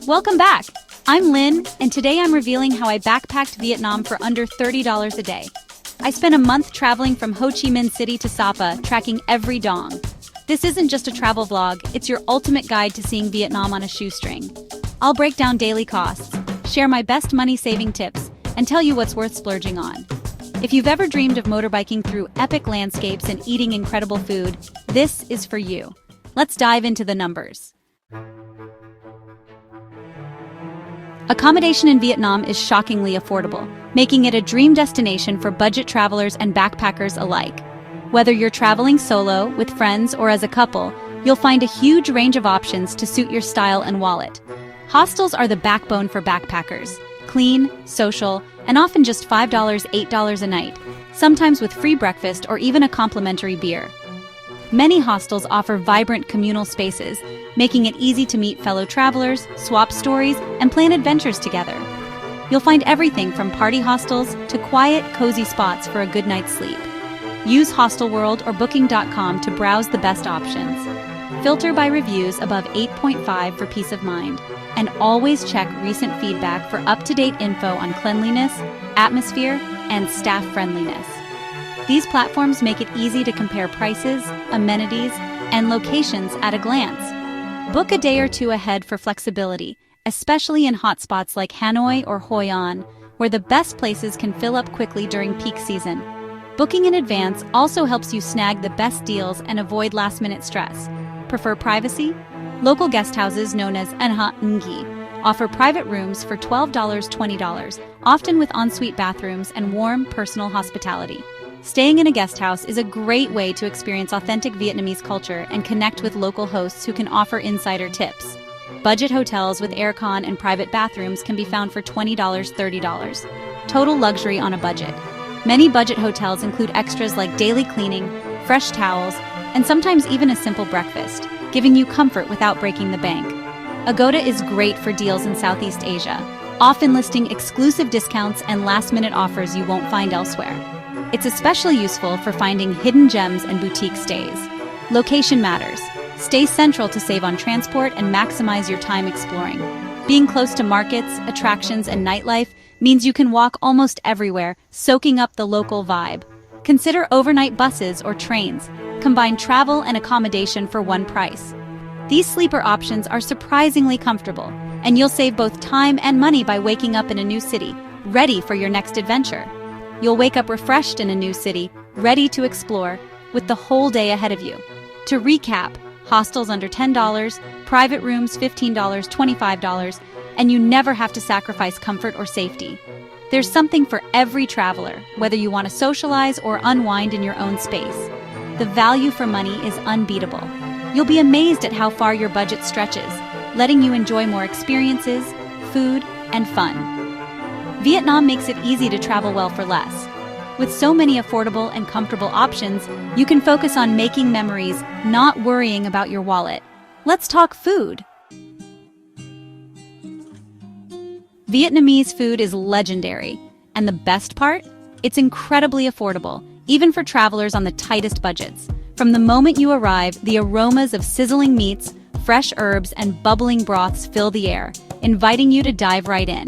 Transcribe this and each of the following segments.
Welcome back! I'm Lynn, and today I'm revealing how I backpacked Vietnam for under $30 a day. I spent a month traveling from Ho Chi Minh City to Sapa, tracking every dong. This isn't just a travel vlog, it's your ultimate guide to seeing Vietnam on a shoestring. I'll break down daily costs, share my best money-saving tips, and tell you what's worth splurging on. If you've ever dreamed of motorbiking through epic landscapes and eating incredible food, this is for you. Let's dive into the numbers. Accommodation in Vietnam is shockingly affordable, making it a dream destination for budget travelers and backpackers alike. Whether you're traveling solo, with friends, or as a couple, you'll find a huge range of options to suit your style and wallet. Hostels are the backbone for backpackers. Clean, social, and often just $5, $8 a night, sometimes with free breakfast or even a complimentary beer. Many hostels offer vibrant communal spaces, making it easy to meet fellow travelers, swap stories, and plan adventures together. You'll find everything from party hostels to quiet, cozy spots for a good night's sleep. Use Hostelworld or Booking.com to browse the best options. Filter by reviews above 8.5 for peace of mind, and always check recent feedback for up-to-date info on cleanliness, atmosphere, and staff friendliness. These platforms make it easy to compare prices, amenities, and locations at a glance. Book a day or two ahead for flexibility, especially in hotspots like Hanoi or Hoi An, where the best places can fill up quickly during peak season. Booking in advance also helps you snag the best deals and avoid last-minute stress. Prefer privacy? Local guest houses known as Anh Ngi offer private rooms for $12, $20, often with ensuite bathrooms and warm, personal hospitality. Staying in a guest house is a great way to experience authentic Vietnamese culture and connect with local hosts who can offer insider tips. Budget hotels with aircon and private bathrooms can be found for $20, $30. Total luxury on a budget. Many budget hotels include extras like daily cleaning, fresh towels, and sometimes even a simple breakfast, giving you comfort without breaking the bank. Agoda is great for deals in Southeast Asia, often listing exclusive discounts and last-minute offers you won't find elsewhere. It's especially useful for finding hidden gems and boutique stays. Location matters. Stay central to save on transport and maximize your time exploring. Being close to markets, attractions, and nightlife means you can walk almost everywhere, soaking up the local vibe. Consider overnight buses or trains. Combine travel and accommodation for one price. These sleeper options are surprisingly comfortable, and you'll save both time and money by waking up in a new city, ready for your next adventure. You'll wake up refreshed in a new city, ready to explore, with the whole day ahead of you. To recap, hostels under $10, private rooms $15, $25, and you never have to sacrifice comfort or safety. There's something for every traveler, whether you want to socialize or unwind in your own space. The value for money is unbeatable. You'll be amazed at how far your budget stretches, letting you enjoy more experiences, food, and fun. Vietnam makes it easy to travel well for less. With so many affordable and comfortable options, you can focus on making memories, not worrying about your wallet. Let's talk food. Vietnamese food is legendary, and the best part? It's incredibly affordable, even for travelers on the tightest budgets. From the moment you arrive, the aromas of sizzling meats, fresh herbs, and bubbling broths fill the air, inviting you to dive right in.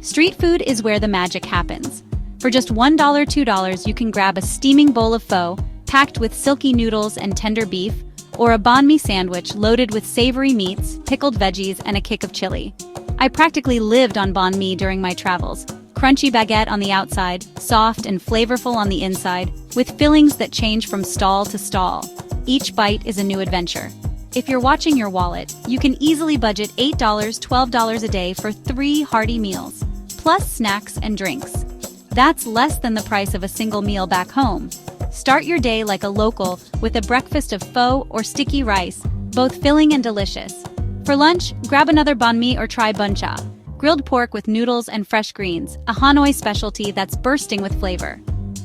Street food is where the magic happens. For just $1, $2, you can grab a steaming bowl of pho, packed with silky noodles and tender beef, or a banh mi sandwich loaded with savory meats, pickled veggies, and a kick of chili. I practically lived on banh mi during my travels. Crunchy baguette on the outside, soft and flavorful on the inside, with fillings that change from stall to stall. Each bite is a new adventure. If you're watching your wallet, you can easily budget $8, $12 a day for 3 hearty meals, plus snacks and drinks. That's less than the price of a single meal back home. Start your day like a local with a breakfast of pho or sticky rice, both filling and delicious. For lunch, grab another banh mi or try bun cha, grilled pork with noodles and fresh greens, a Hanoi specialty that's bursting with flavor.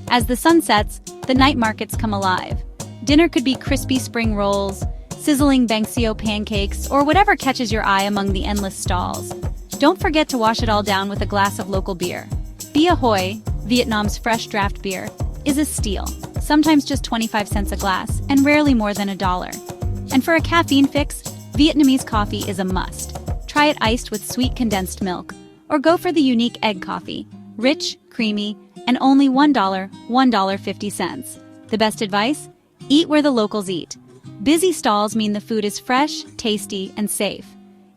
As the sun sets, the night markets come alive. Dinner could be crispy spring rolls, sizzling bang xeo pancakes, or whatever catches your eye among the endless stalls. Don't forget to wash it all down with a glass of local beer. Bia Hoi, Vietnam's fresh draft beer, is a steal, sometimes just 25 cents a glass, and rarely more than $1. And for a caffeine fix, Vietnamese coffee is a must. try it iced with sweet condensed milk. Or go for the unique egg coffee. Rich, creamy, and only $1, $1.50. The best advice? Eat where the locals eat. Busy stalls mean the food is fresh, tasty, and safe.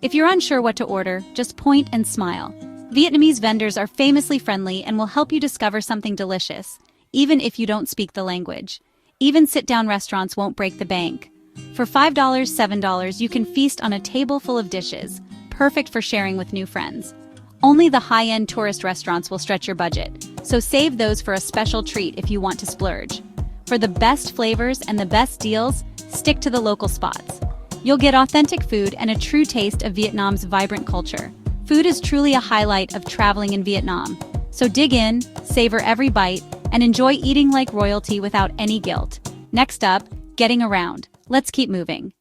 If you're unsure what to order, just point and smile. Vietnamese vendors are famously friendly and will help you discover something delicious, even if you don't speak the language. Even sit-down restaurants won't break the bank. For $5, $7, you can feast on a table full of dishes, perfect for sharing with new friends. Only the high-end tourist restaurants will stretch your budget, so save those for a special treat if you want to splurge. For the best flavors and the best deals, stick to the local spots. You'll get authentic food and a true taste of Vietnam's vibrant culture. Food is truly a highlight of traveling in Vietnam. So dig in, savor every bite, and enjoy eating like royalty without any guilt. Next up, getting around. Let's keep moving.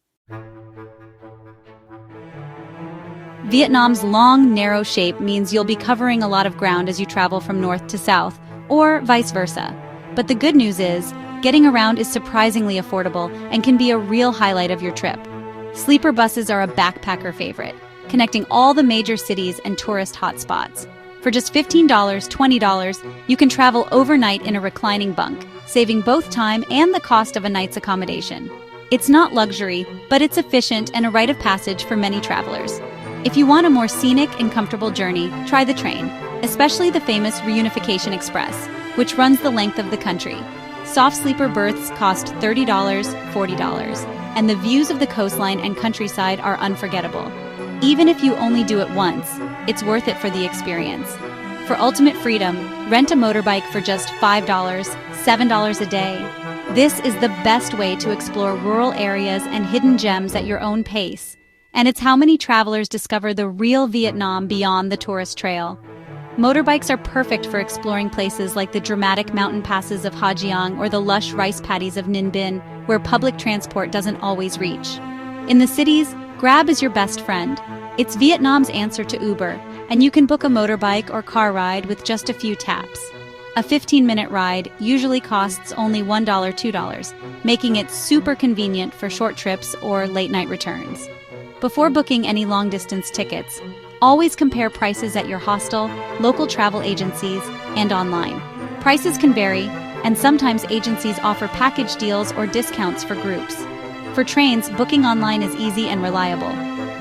Vietnam's long, narrow shape means you'll be covering a lot of ground as you travel from north to south, or vice versa. But the good news is, getting around is surprisingly affordable and can be a real highlight of your trip. Sleeper buses are a backpacker favorite, connecting all the major cities and tourist hotspots. For just $15, $20, you can travel overnight in a reclining bunk, saving both time and the cost of a night's accommodation. It's not luxury, but it's efficient and a rite of passage for many travelers. If you want a more scenic and comfortable journey, try the train, especially the famous Reunification Express, which runs the length of the country. Soft sleeper berths cost $30, $40, and the views of the coastline and countryside are unforgettable. Even if you only do it once, it's worth it for the experience. For ultimate freedom, rent a motorbike for just $5, $7 a day. This is the best way to explore rural areas and hidden gems at your own pace. And it's how many travelers discover the real Vietnam beyond the tourist trail. Motorbikes are perfect for exploring places like the dramatic mountain passes of Ha Giang or the lush rice paddies of Ninh Binh, where public transport doesn't always reach. In the cities, Grab is your best friend. It's Vietnam's answer to Uber, and you can book a motorbike or car ride with just a few taps. A 15-minute ride usually costs only $1, $2, making it super convenient for short trips or late-night returns. Before booking any long-distance tickets, always compare prices at your hostel, local travel agencies, and online. Prices can vary, and sometimes agencies offer package deals or discounts for groups. For trains, booking online is easy and reliable.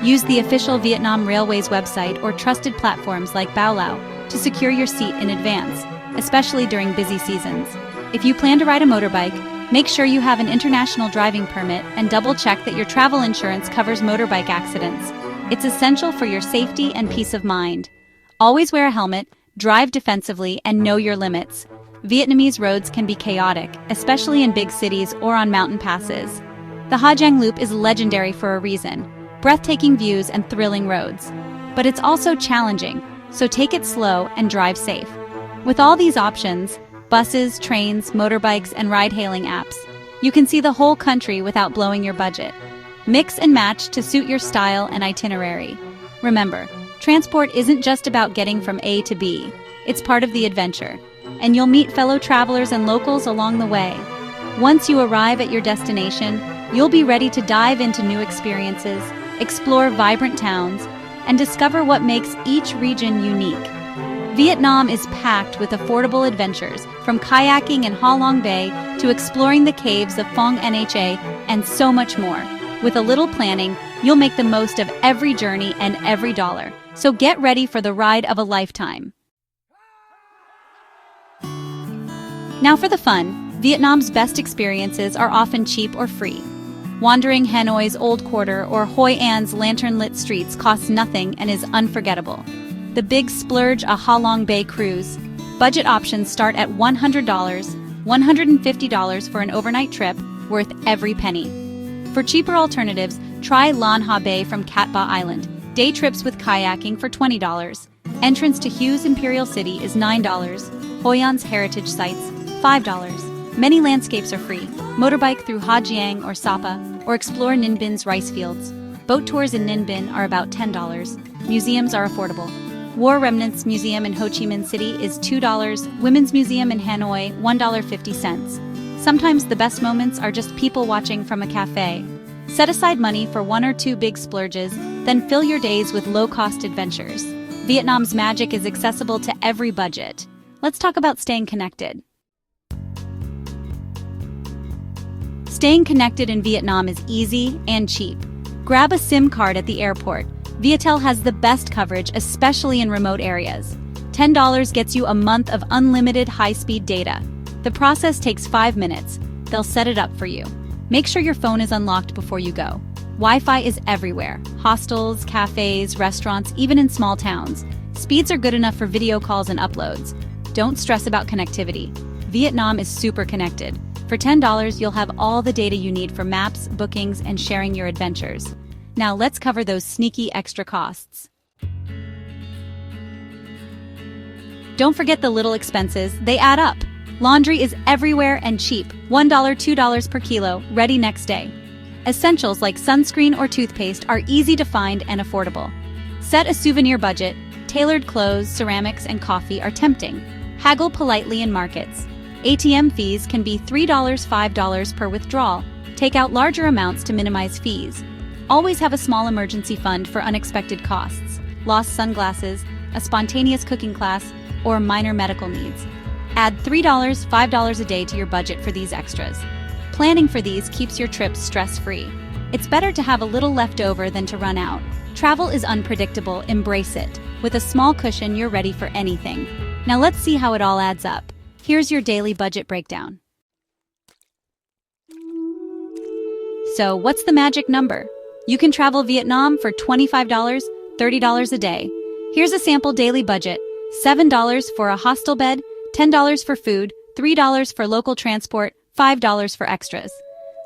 Use the official Vietnam Railways website or trusted platforms like Bao Lao to secure your seat in advance, especially during busy seasons. If you plan to ride a motorbike, make sure you have an international driving permit and double-check that your travel insurance covers motorbike accidents. It's essential for your safety and peace of mind. Always wear a helmet, drive defensively, and know your limits. Vietnamese roads can be chaotic, especially in big cities or on mountain passes. The Ha Giang Loop is legendary for a reason: breathtaking views and thrilling roads. But it's also challenging, so take it slow and drive safe. With all these options, buses, trains, motorbikes, and ride-hailing apps, you can see the whole country without blowing your budget. Mix and match to suit your style and itinerary. Remember, transport isn't just about getting from A to B. It's part of the adventure, and you'll meet fellow travelers and locals along the way. Once you arrive at your destination, you'll be ready to dive into new experiences, explore vibrant towns, and discover what makes each region unique. Vietnam is packed with affordable adventures, from kayaking in Ha Long Bay to exploring the caves of Phong Nha and so much more. With a little planning, you'll make the most of every journey and every dollar. So get ready for the ride of a lifetime. Now for the fun, Vietnam's best experiences are often cheap or free. Wandering Hanoi's Old Quarter or Hoi An's lantern-lit streets costs nothing and is unforgettable. The big splurge a Ha Long Bay cruise. Budget options start at $100, $150 for an overnight trip, worth every penny. For cheaper alternatives, try Lan Ha Bay from Cat Ba Island. Day trips with kayaking for $20. Entrance to Hugh's Imperial City is $9. Hoi An's heritage sites, $5. Many landscapes are free. Motorbike through Ha Giang or Sapa, or explore Ninh Binh's rice fields. Boat tours in Ninh Binh are about $10. Museums are affordable. War Remnants Museum in Ho Chi Minh City is $2, Women's Museum in Hanoi $1.50. Sometimes the best moments are just people watching from a cafe. Set aside money for 1 or 2 big splurges, then fill your days with low-cost adventures. Vietnam's magic is accessible to every budget. Let's talk about staying connected. Staying connected in Vietnam is easy and cheap. Grab a SIM card at the airport. Viettel has the best coverage, especially in remote areas. $10 gets you a month of unlimited high-speed data. The process takes 5 minutes. They'll set it up for you. Make sure your phone is unlocked before you go. Wi-Fi is everywhere. Hostels, cafes, restaurants, even in small towns. Speeds are good enough for video calls and uploads. Don't stress about connectivity. Vietnam is super connected. For $10, you'll have all the data you need for maps, bookings, and sharing your adventures. Now let's cover those sneaky extra costs. Don't forget the little expenses, they add up. Laundry is everywhere and cheap, $1, $2 per kilo, ready next day. Essentials like sunscreen or toothpaste are easy to find and affordable. Set a souvenir budget, tailored clothes, ceramics, and coffee are tempting. Haggle politely in markets. ATM fees can be $3, $5 per withdrawal. Take out larger amounts to minimize fees. Always have a small emergency fund for unexpected costs, lost sunglasses, a spontaneous cooking class, or minor medical needs. Add $3, $5 a day to your budget for these extras. Planning for these keeps your trips stress-free. It's better to have a little left over than to run out. Travel is unpredictable, embrace it. With a small cushion, you're ready for anything. Now let's see how it all adds up. Here's your daily budget breakdown. So, what's the magic number? You can travel Vietnam for $25, $30 a day. Here's a sample daily budget. $7 for a hostel bed, $10 for food, $3 for local transport, $5 for extras.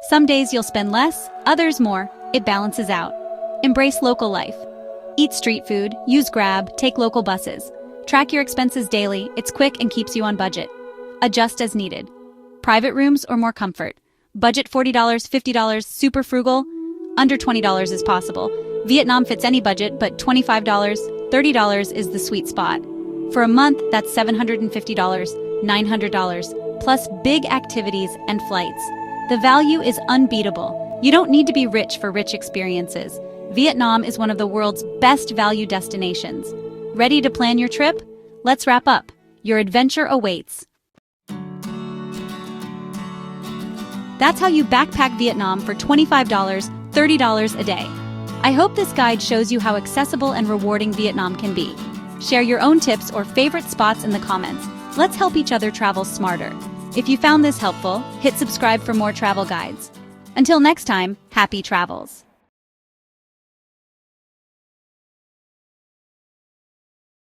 Some days you'll spend less, others more. It balances out. Embrace local life. Eat street food, use Grab, take local buses. Track your expenses daily. It's quick and keeps you on budget. Adjust as needed. Private rooms or more comfort. Budget $40, $50, super frugal. Under $20 is possible. Vietnam fits any budget, but $25, $30 is the sweet spot. For a month, that's $750, $900, plus big activities and flights. The value is unbeatable. You don't need to be rich for rich experiences. Vietnam is one of the world's best value destinations. Ready to plan your trip? Let's wrap up. Your adventure awaits. That's how you backpack Vietnam for $25, $30 a day. I hope this guide shows you how accessible and rewarding Vietnam can be. Share your own tips or favorite spots in the comments. Let's help each other travel smarter. If you found this helpful, hit subscribe for more travel guides. Until next time, happy travels.